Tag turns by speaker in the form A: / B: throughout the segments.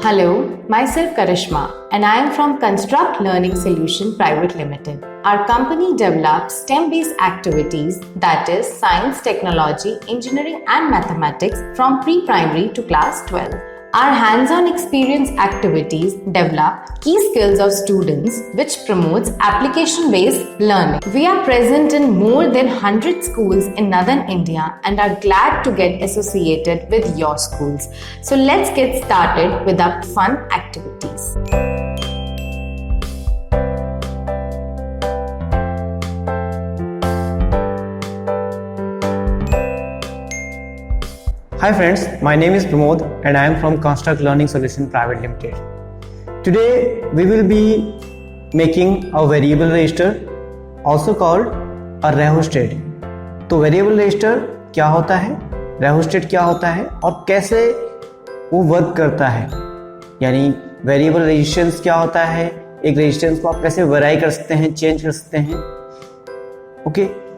A: Hello, myself Karishma, and I am from Construct Learning Solution Private Limited. Our company develops STEM-based activities, that is science, technology, engineering and mathematics from pre-primary to class 12. Our hands-on experience activities develop key skills of students, which promotes application-based learning. We are present in more than 100 schools in Northern India and are glad to get associated with your schools. So let's get started with our fun activities.
B: Hi friends, my name is Pramod and I am from Construct Learning Solution Private Limited. Today we will be making a variable register, also called a rheostat. तो variable register क्या होता है, rheostat क्या होता है और कैसे वो वर्क करता है, यानी variable resistance क्या होता है, एक resistance को आप कैसे वेराई कर सकते हैं, चेंज कर सकते हैं. ओके,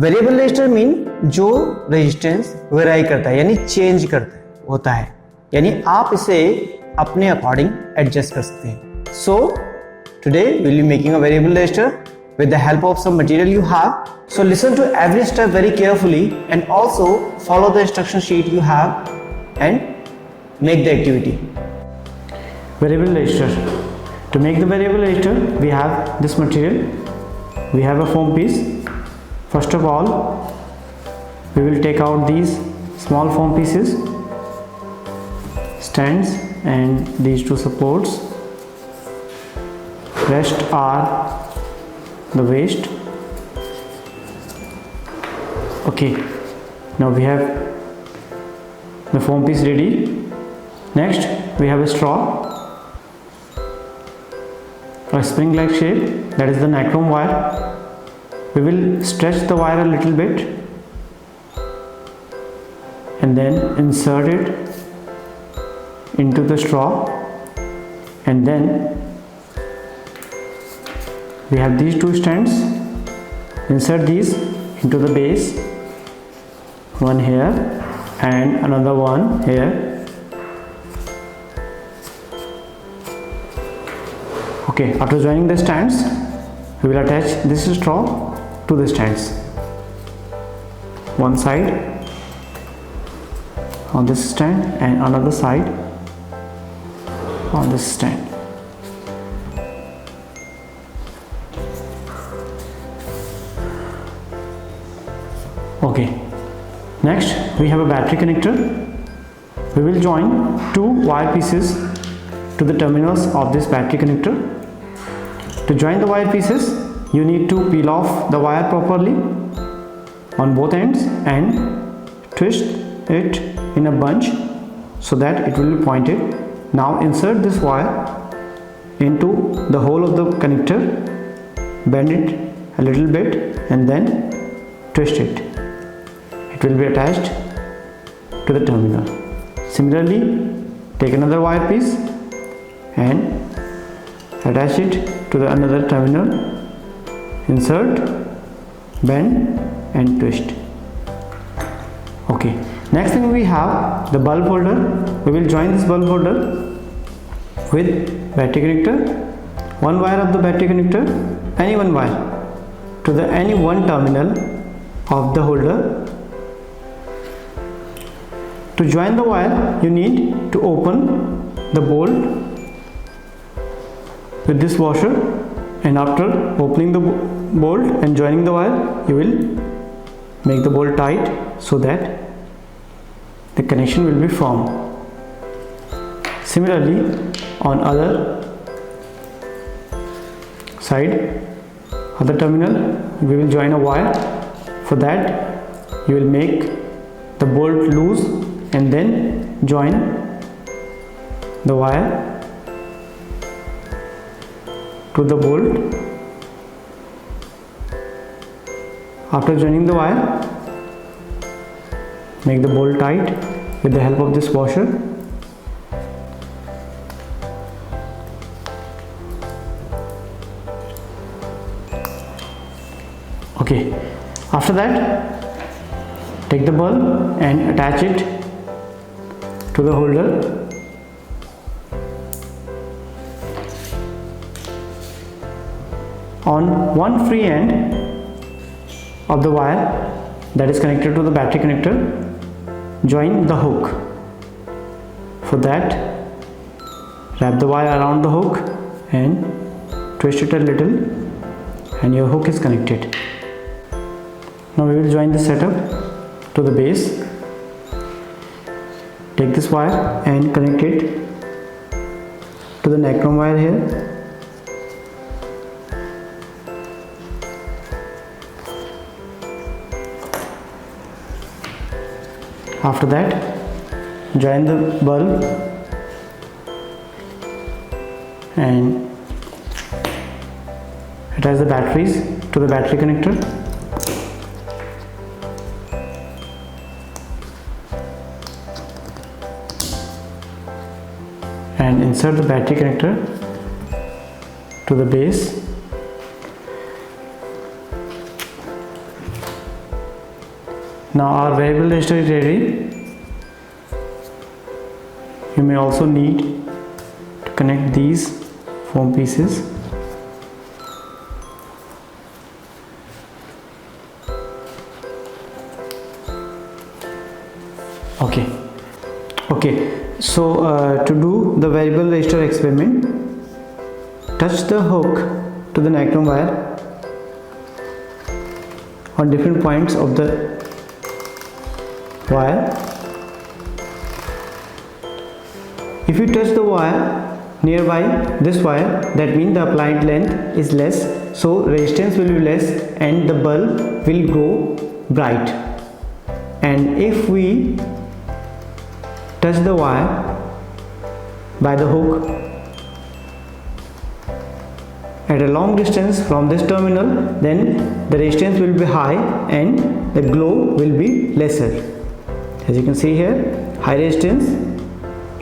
B: वेरिएबल रेजिस्टर मीन जो रेजिस्टेंस वेराई करता है यानी चेंज करता होता है, यानी आप इसे अपने अकॉर्डिंग एडजस्ट कर सकते हैं. So today will be making a variable resistor with the help of some material you have. So listen to every step very carefully and also follow the instruction sheet you have and make the activity.
C: Variable register. To make the variable register, we have this material. We have a foam piece. First of all, we will take out these small foam pieces, stands and these two supports. Rest are the waste. Okay, now we have the foam piece ready. Next, we have a straw, a spring-like shape, that is the nichrome wire. We will stretch the wire a little bit and then insert it into the straw, and then we have these two stands. Insert these into the base, one here and another one here. Okay, after joining the stands, we will attach this straw to the stands, one side on this stand and another side on this stand. Okay, next we have a battery connector. We will join two wire pieces to the terminals of this battery connector. To join the wire pieces, you need to peel off the wire properly on both ends and twist it in a bunch so that it will be pointed. Now insert this wire into the hole of the connector, bend it a little bit and then twist it. It will be attached to the terminal. Similarly, take another wire piece and attach it to the another terminal. Insert, bend and twist. Okay, next thing we have the bulb holder. We will join this bulb holder with battery connector, one wire of the battery connector, any one wire to the any one terminal of the holder. To join the wire, you need to open the bolt with this washer, and after opening the bolt and joining the wire, you will make the bolt tight so that the connection will be firm. Similarly, on other side, other terminal, we will join a wire. For that, you will make the bolt loose and then join the wire to the bolt. After joining the wire, make the bolt tight with the help of this washer. Okay, after that, take the bulb and attach it to the holder on one free end of the wire that is connected to the battery connector, join the hook. For that, wrap the wire around the hook and twist it a little, and your hook is connected. Now we will join the setup to the base. Take this wire and connect it to the Nichrome wire here. After that, join the bulb and attach the batteries to the battery connector. And insert the battery connector to the base. Now our variable resistor is ready. You may also need to connect these foam pieces. Okay. So to do the variable resistor experiment, touch the hook to the Nichrome wire on different points of the wire. If you touch the wire nearby this wire, that means the applied length is less, so resistance will be less and the bulb will go bright. And if we touch the wire by the hook at a long distance from this terminal, then the resistance will be high and the glow will be lesser. As you can see here, high resistance,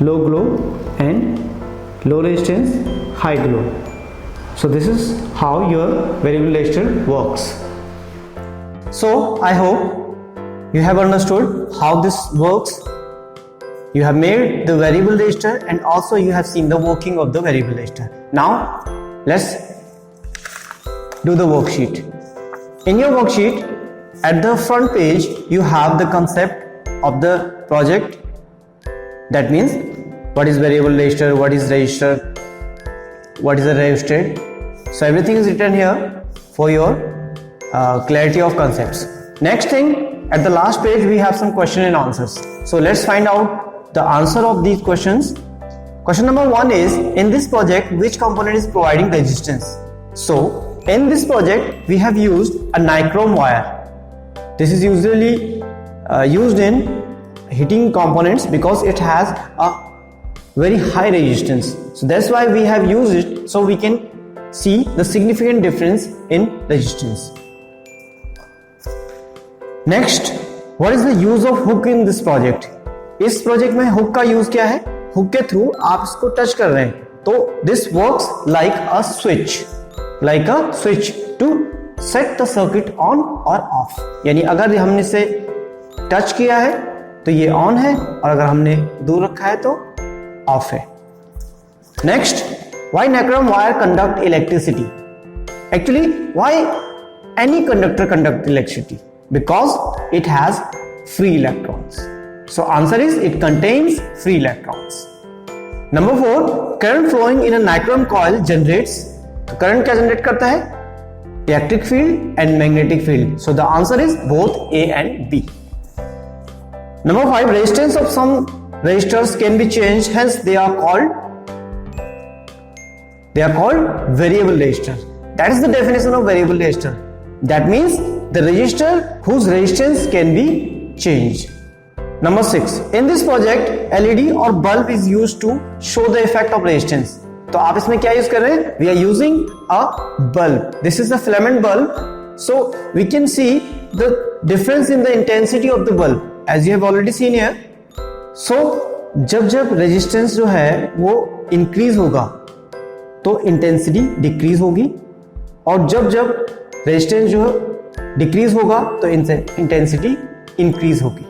C: low glow, and low resistance, high glow. So this is how your variable resistor works.
B: So I hope you have understood how this works. You have made the variable resistor and also you have seen the working of the variable resistor. Now let's do the worksheet. In your worksheet, at the front page, you have the concept of the project. That means what is variable resistor, what is resistor, what is a rheostat. So everything is written here for your clarity of concepts. Next thing, at the last page we have some question and answers. So let's find out the answer of these questions. Question number 1 is, in this project which component is providing resistance? So in this project we have used a Nichrome wire. This is usually used in heating components because it has a very high resistance. So that's why we have used it, so we can see the significant difference in resistance. Next, what is the use of hook in this project? इस project में hook का use क्या है? Hook के through आप इसको touch कर रहे हैं, तो this works like a switch to set the circuit on और ऑफ. यानी अगर हमने इसे टच किया है तो ये ऑन है और अगर हमने दूर रखा है तो ऑफ है. Next, why Nichrome wire conduct electricity? Actually why any conductor conduct electricity? Because it has free electrons. So answer is it contains free electrons. Number 4, current flowing in a Nichrome coil generates. तो current क्या generate करता है? Electric field and magnetic field. So the answer is both A and B. Number 5, resistance of some resistors can be changed, hence they are called variable resistor. That is the definition of variable resistor. That means the resistor whose resistance can be changed. Number 6, in this project LED or bulb is used to show the effect of resistance. तो आप इसमें क्या use कर रहे हैं? We are using a bulb. This is a filament bulb, so we can see the difference in the intensity of the bulb as you have already seen here. So जब resistance जो है वो increase होगा तो intensity decrease होगी, और जब resistance जो decrease होगा तो intensity increase होगी.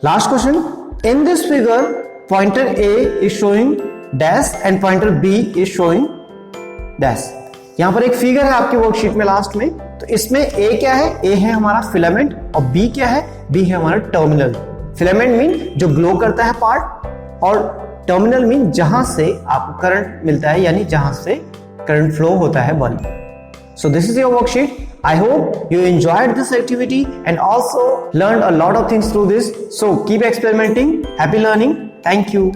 B: Last question, in this figure pointer A is showing dash and pointer B is showing dash. यहाँ पर एक फिगर है आपकी वर्कशीट में लास्ट में, तो इसमें ए क्या है, ए है हमारा फिलामेंट और बी क्या है, बी है हमारा टर्मिनल। फिलामेंट मीन जो ग्लो करता है पार्ट और टर्मिनल मीन जहां से आपको करंट मिलता है, यानी जहां से करंट फ्लो होता है bulb. So this is your worksheet. I hope you enjoyed this activity and also learned a lot of things through this. So keep experimenting. Happy learning. Thank you.